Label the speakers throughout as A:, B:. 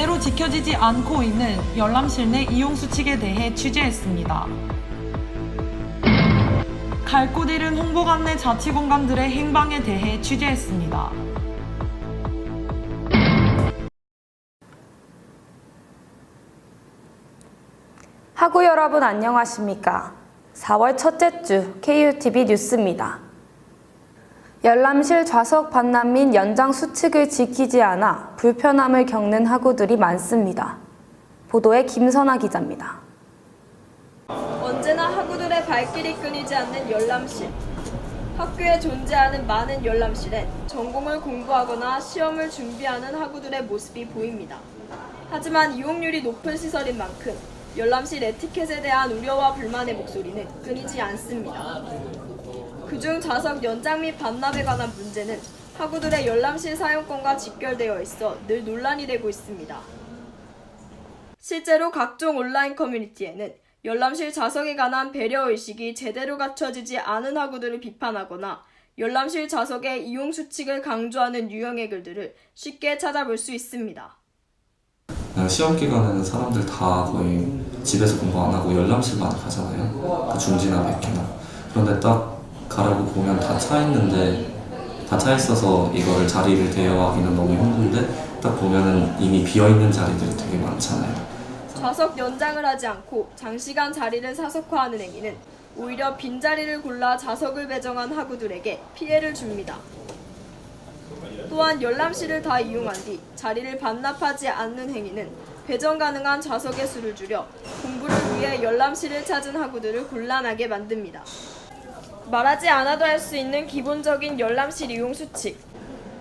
A: 제대로 지켜지지 않고 있는 열람실 내 이용수칙에 대해 취재했습니다. 갈 곳 잃은 홍보관 내 자치공간들의 행방에 대해 취재했습니다.
B: 학우 여러분 안녕하십니까? 4월 첫째 주 KUTV 뉴스입니다. 열람실 좌석 반납 및 연장 수칙을 지키지 않아 불편함을 겪는 학우들이 많습니다. 보도에 김선아 기자입니다.
C: 언제나 학우들의 발길이 끊이지 않는 열람실. 학교에 존재하는 많은 열람실엔 전공을 공부하거나 시험을 준비하는 학우들의 모습이 보입니다. 하지만 이용률이 높은 시설인 만큼 열람실 에티켓에 대한 우려와 불만의 목소리는 끊이지 않습니다. 그중 좌석 연장 및 반납에 관한 문제는 학우들의 열람실 사용권과 직결되어 있어 늘 논란이 되고 있습니다. 실제로 각종 온라인 커뮤니티에는 열람실 좌석에 관한 배려의식이 제대로 갖춰지지 않은 학우들을 비판하거나 열람실 좌석의 이용 수칙을 강조하는 유형의 글들을 쉽게 찾아볼 수 있습니다.
D: 시험 기간에는 사람들 다 거의 집에서 공부 안 하고 열람실만 가잖아요. 그 중지나 백회나. 그런데 딱 가라고 보면 다 차 있는데, 다 차 있어서 이걸 자리를 대여하기는 너무 힘든데 딱 보면은 이미 비어있는 자리들이 되게 많잖아요.
C: 좌석 연장을 하지 않고 장시간 자리를 사석화하는 행위는 오히려 빈자리를 골라 좌석을 배정한 학우들에게 피해를 줍니다. 또한 열람실을 다 이용한 뒤 자리를 반납하지 않는 행위는 배정 가능한 좌석의 수를 줄여 공부를 위해 열람실을 찾은 학우들을 곤란하게 만듭니다. 말하지 않아도 할 수 있는 기본적인 열람실 이용 수칙.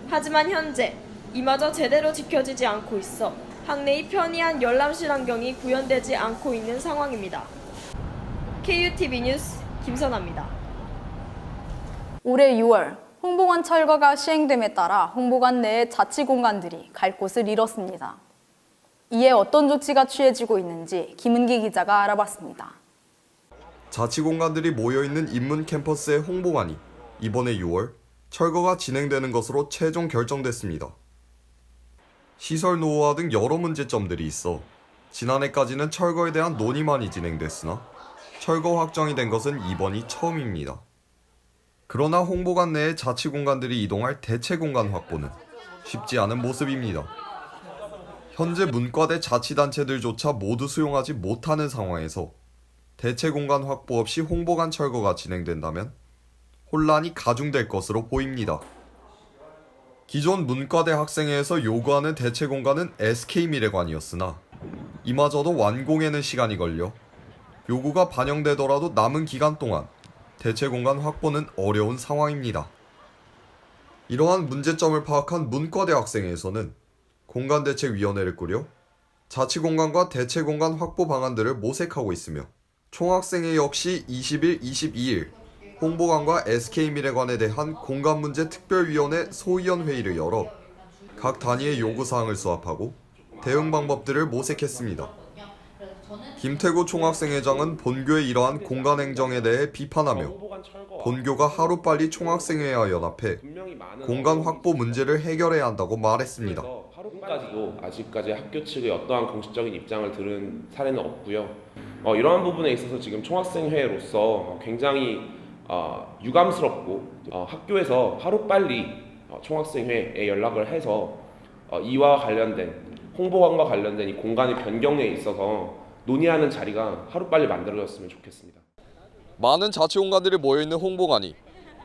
C: 하지만 현재 이마저 제대로 지켜지지 않고 있어 학내의 편의한 열람실 환경이 구현되지 않고 있는 상황입니다. KUTV 뉴스 김선아입니다.
E: 올해 6월 홍보관 철거가 시행됨에 따라 홍보관 내의 자치공간들이 갈 곳을 잃었습니다. 이에 어떤 조치가 취해지고 있는지 김은기 기자가 알아봤습니다.
F: 자치공간들이 모여있는 인문 캠퍼스의 홍보관이 이번에 6월 철거가 진행되는 것으로 최종 결정됐습니다. 시설 노후화 등 여러 문제점들이 있어 지난해까지는 철거에 대한 논의만이 진행됐으나 철거 확정이 된 것은 이번이 처음입니다. 그러나 홍보관 내에 자치공간들이 이동할 대체 공간 확보는 쉽지 않은 모습입니다. 현재 문과대 자치단체들조차 모두 수용하지 못하는 상황에서 대체 공간 확보 없이 홍보관 철거가 진행된다면 혼란이 가중될 것으로 보입니다. 기존 문과대 학생회에서 요구하는 대체 공간은 SK미래관이었으나 이마저도 완공에는 시간이 걸려 요구가 반영되더라도 남은 기간 동안 대체 공간 확보는 어려운 상황입니다. 이러한 문제점을 파악한 문과대 학생회에서는 공간대책위원회를 꾸려 자치공간과 대체 공간 확보 방안들을 모색하고 있으며 총학생회 역시 20일, 22일 홍보관과 SK미래관에 대한 공간문제 특별위원회 소위원 회의를 열어 각 단위의 요구사항을 수합하고 대응 방법들을 모색했습니다. 김태구 총학생회장은 본교의 이러한 공간 행정에 대해 비판하며 본교가 하루빨리 총학생회와 연합해 공간 확보 문제를 해결해야 한다고 말했습니다.
G: 하루까지도 아직까지 학교 측의 어떠한 공식적인 입장을 들은 사례는 없고요. 이러한 부분에 있어서 지금 총학생회로서 굉장히 유감스럽고 학교에서 하루빨리 총학생회에 연락을 해서 이와 관련된 홍보관과 관련된 이 공간의 변경에 있어서 논의하는 자리가 하루빨리 만들어졌으면 좋겠습니다.
F: 많은 자치공간들이 모여있는 홍보관이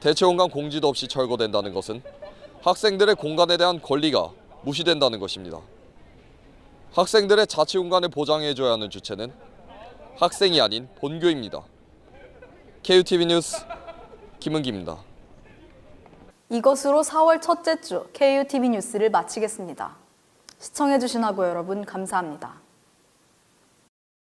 F: 대체공간 공지도 없이 철거된다는 것은 학생들의 공간에 대한 권리가 무시된다는 것입니다. 학생들의 자치공간을 보장해줘야 하는 주체는 학생이 아닌 본교입니다. KUTV 뉴스 김은기입니다.
E: 이것으로 4월 첫째 주 KUTV 뉴스를 마치겠습니다. 시청해주신 학우 여러분 감사합니다.